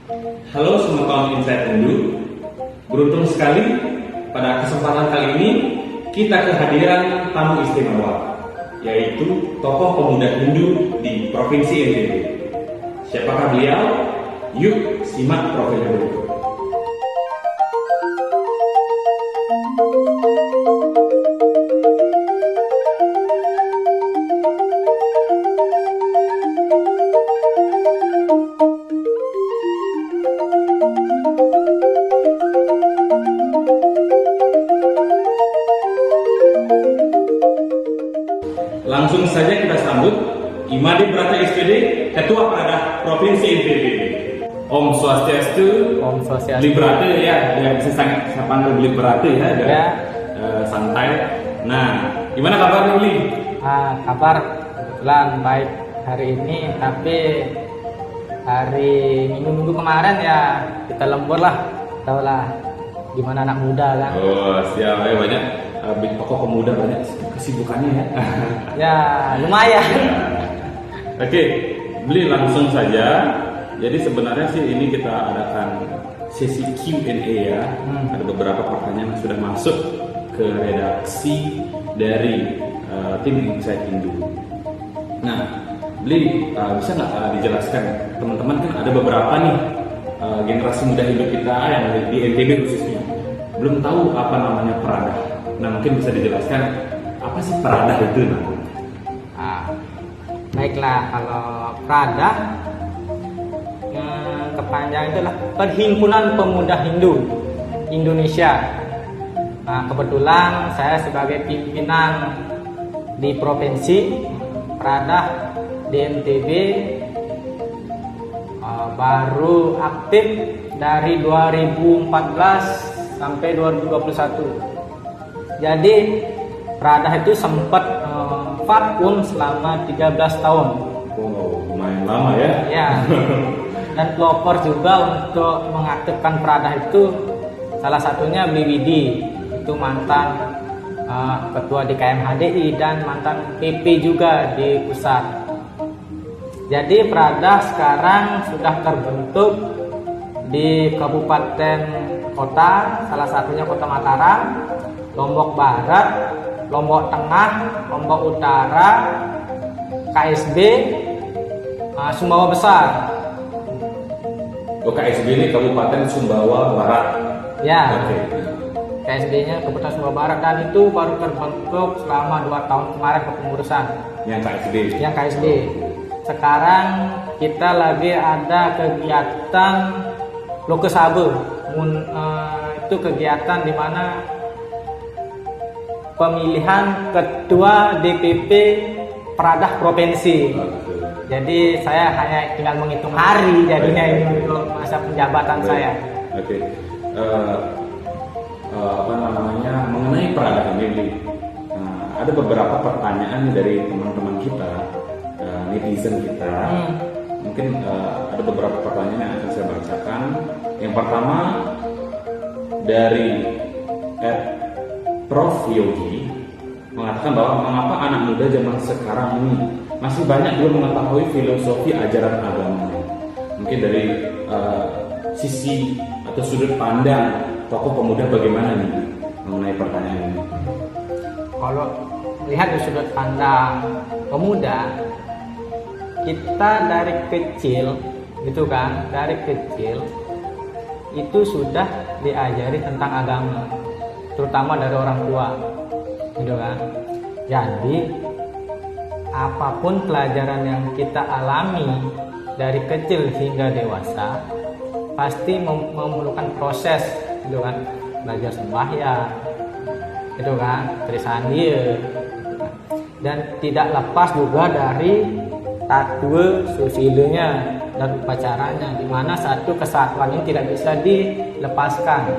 Halo semua kawan Insight Hindu. Beruntung sekali pada kesempatan kali ini kita kehadiran tamu istimewa, yaitu tokoh pemuda Hindu di Provinsi NTB. Siapakah beliau? Yuk simak profilnya berikut. Langsung saja kita sambut Imade Brata SPD, Ketua Pradah Provinsi NTB. Om Swastiastu. Om Swastiastu. Beli Brata ya, bisa saya panggil Beli Brata ya, ya. Santai. Nah, gimana kabar Beli? Kabar kebetulan baik hari ini, tapi hari minggu kemarin ya kita lembur lah, tau lah gimana anak muda kan. Oh siap, banyak tokoh pemuda banyak kesibukannya ya. Ya lumayan. Oke, Beli langsung saja. Jadi sebenarnya sih ini kita adakan sesi Q&A ya. Ada beberapa pertanyaan yang sudah masuk ke redaksi dari tim Insight Hindu. Nah, Beli bisa nggak dijelaskan, teman-teman kan ada beberapa nih generasi muda Hindu kita yang di NTB khususnya belum tahu apa namanya Pradah. Nah, mungkin bisa dijelaskan apa sih Pradah itu? Baiklah, kalau Pradah kepanjangan itu adalah Perhimpunan Pemuda Hindu Indonesia. Nah, kebetulan saya sebagai pimpinan di provinsi Pradah di NTB baru aktif dari 2014 sampai 2021. Jadi Pradah itu sempat vakum selama 13 tahun. Oh, lumayan lama ya. Ya. Dan pelopor juga untuk mengaktifkan Pradah itu salah satunya BWD, itu mantan ketua DKM HDI dan mantan PP juga di pusat. Jadi Pradah sekarang sudah terbentuk di kabupaten kota, salah satunya Kota Mataram, Lombok Barat, Lombok Tengah, Lombok Utara, KSB, Sumbawa Besar. Oh, KSB ini Kabupaten Sumbawa Barat. Ya. Okay. KSB-nya Kabupaten Sumbawa Barat, dan itu baru terbentuk selama 2 tahun kemarin kepengurusan. Yang KSB. Yang KSB. Sekarang kita lagi ada kegiatan Lokesabe. Itu kegiatan di mana pemilihan ketua DPP Pradah Provinsi. Jadi saya hanya tinggal menghitung hari jadinya ini untuk masa penjabatan saya. Oke. Mengenai Pradah ini, ada beberapa pertanyaan dari teman-teman kita, netizen kita. Mungkin ada beberapa pertanyaan yang akan saya bacakan. Yang pertama dari Prof Yogi mengatakan bahwa mengapa anak muda zaman sekarang ini masih banyak belum mengetahui filosofi ajaran agama. Mungkin dari sisi atau sudut pandang tokoh pemuda bagaimana nih mengenai pertanyaan ini? Kalau lihat di sudut pandang pemuda, kita dari kecil gitu kan, dari kecil itu sudah diajari tentang agama, terutama dari orang tua gitu kan. Jadi apapun pelajaran yang kita alami dari kecil hingga dewasa pasti memerlukan proses gitu kan, belajar sembahyang gitu kan, trisandie gitu kan. Dan tidak lepas juga dari tatwe susilenya dan upacaranya, di mana satu kesatuan ini tidak bisa dilepaskan.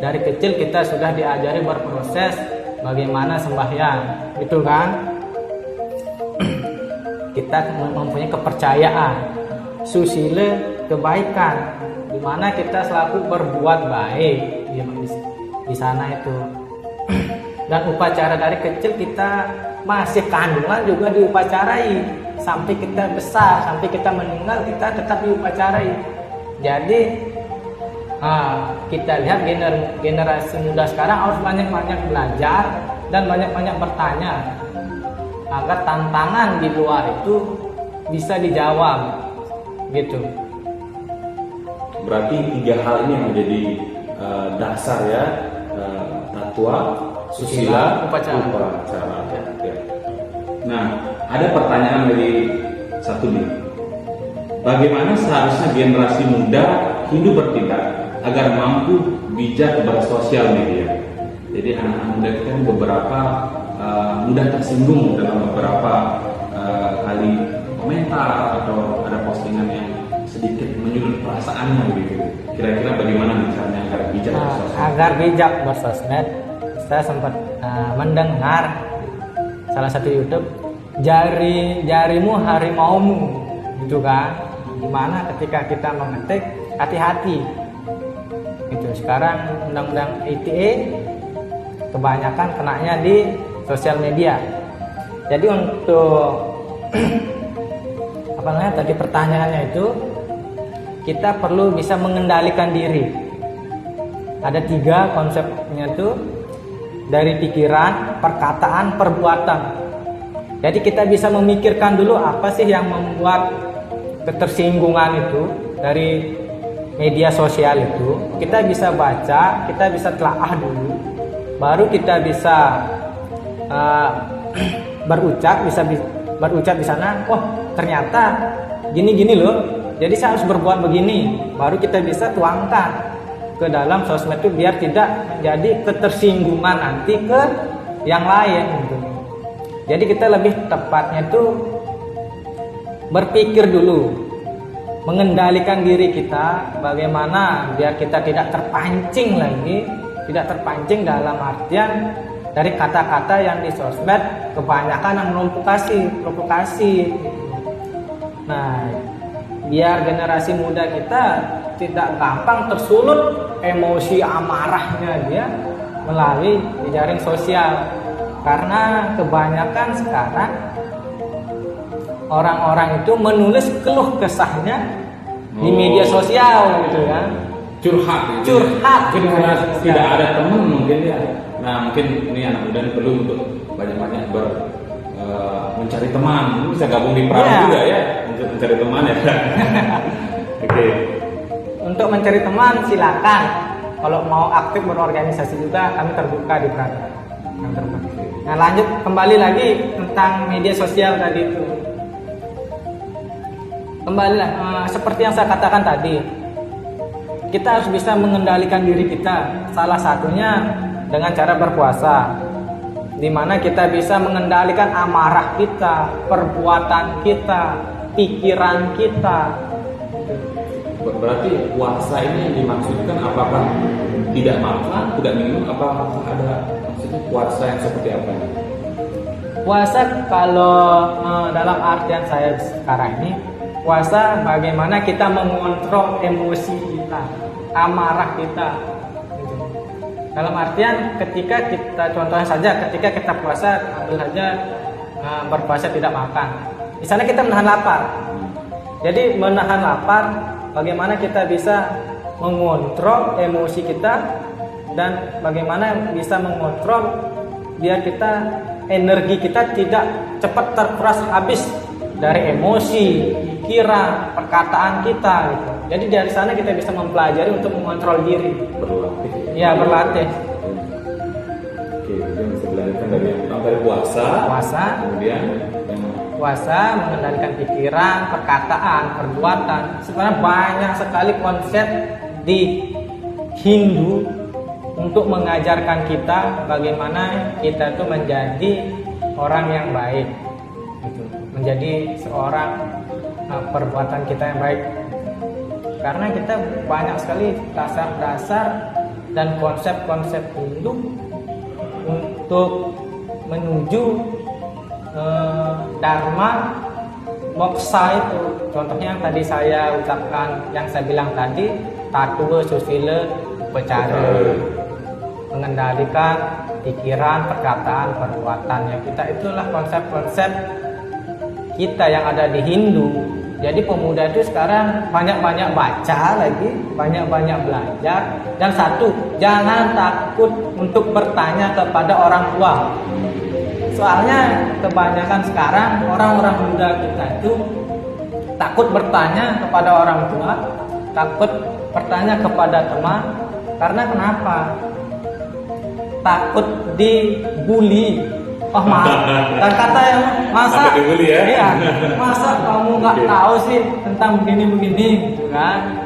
Dari kecil kita sudah diajari berproses bagaimana sembahyang gitu kan. Kita mempunyai kepercayaan susile kebaikan, di mana kita selalu berbuat baik di sana itu. Dan upacara dari kecil kita masih kandungan juga diupacarai, sampai kita besar, sampai kita meninggal kita tetap diupacarai. Jadi kita lihat generasi muda sekarang harus banyak-banyak belajar dan banyak-banyak bertanya agar tantangan di luar itu bisa dijawab gitu. Berarti 3 hal ini yang menjadi dasar ya, tatwa, susila, upacara. Ya. Nah, ada pertanyaan dari satu nih. Bagaimana seharusnya generasi muda Hindu bertindak agar mampu bijak bersosial media? Jadi anak-anak muda kita kan beberapa mudah tersinggung dalam beberapa kali komentar atau ada postingan yang sedikit menyudut perasaannya begitu. Kira-kira bagaimana caranya agar bijak bersosmed? Agar bijak bersosmed, saya sempat mendengar salah satu YouTube, jarimu harimaumu, gitu kan? Dimana ketika kita mengetik, hati-hati. Gitu. Sekarang undang-undang ITE kebanyakan kenanya di sosial media. Jadi untuk tadi pertanyaannya itu, kita perlu bisa mengendalikan diri. Ada 3 konsepnya tuh, dari pikiran, perkataan, perbuatan. Jadi kita bisa memikirkan dulu apa sih yang membuat ketersinggungan itu dari media sosial itu. Kita bisa baca, kita bisa telaah dulu, baru kita bisa berucap di sana. Oh, ternyata gini-gini loh. Jadi saya harus berbuat begini. Baru kita bisa tuangkan ke dalam sosmed itu biar tidak menjadi ketersinggungan nanti ke yang lain gitu. Jadi kita lebih tepatnya itu berpikir dulu, mengendalikan diri kita bagaimana biar kita tidak terpancing lagi, tidak terpancing dalam artian dari kata-kata yang di sosmed kebanyakan yang provokasi. Nah, biar generasi muda kita tidak gampang tersulut emosi amarahnya dia melalui jejaring sosial. Karena kebanyakan sekarang orang-orang itu menulis keluh kesahnya di media sosial gitu kan. Curhat. Mungkin karena tidak ada teman mungkin ya. Nah, mungkin ini anak muda perlu untuk banyak-banyak mencari teman. Ini bisa gabung di Perahu juga ya, untuk mencari teman ya. Oke. Untuk mencari teman silakan. Kalau mau aktif berorganisasi juga kami terbuka di Perahu. Nah, lanjut kembali lagi tentang media sosial tadi itu. Kembali seperti yang saya katakan tadi, kita harus bisa mengendalikan diri kita. Salah satunya dengan cara berpuasa, di mana kita bisa mengendalikan amarah kita, perbuatan kita, pikiran kita. Berarti puasa ini yang dimaksudkan apakah tidak makan, tidak minum, apakah ada maksudnya puasa yang seperti apa? Puasa kalau dalam artian saya sekarang ini, puasa bagaimana kita mengontrol emosi kita, amarah kita. Dalam artian ketika kita, contohnya saja ketika kita puasa, ambil saja berpuasa tidak makan. Di sana kita menahan lapar. Jadi menahan lapar, bagaimana kita bisa mengontrol emosi kita dan bagaimana bisa mengontrol biar kita energi kita tidak cepat terkuras habis dari emosi, pikiran, perkataan kita gitu. Jadi dari sana kita bisa mempelajari untuk mengontrol diri. Berlatih. Ya, berlatih. Oke, kemudian bisa belajarkan dari yang pertama dari puasa, kemudian puasa, mengendalikan pikiran, perkataan, perbuatan. Sebenarnya banyak sekali konsep di Hindu untuk mengajarkan kita bagaimana kita itu menjadi orang yang baik, gitu. Menjadi seorang perbuatan kita yang baik. Karena kita banyak sekali dasar-dasar dan konsep-konsep Hindu untuk menuju Dharma Moksa itu. Contohnya yang tadi saya ucapkan, yang saya bilang tadi, tatwa, susila, upacara, mengendalikan pikiran, perkataan, perbuatan yang kita, itulah konsep-konsep kita yang ada di Hindu Jadi pemuda itu sekarang banyak-banyak baca lagi, banyak-banyak belajar. Dan satu, jangan takut untuk bertanya kepada orang tua. Soalnya kebanyakan sekarang orang-orang muda kita itu takut bertanya kepada orang tua, takut bertanya kepada teman. Karena kenapa? Takut dibully. Oh maaf, dan kata yang masa Takut dibully ya? Iya, masa kamu nggak Oke. tahu sih tentang begini-begini, gitu kan?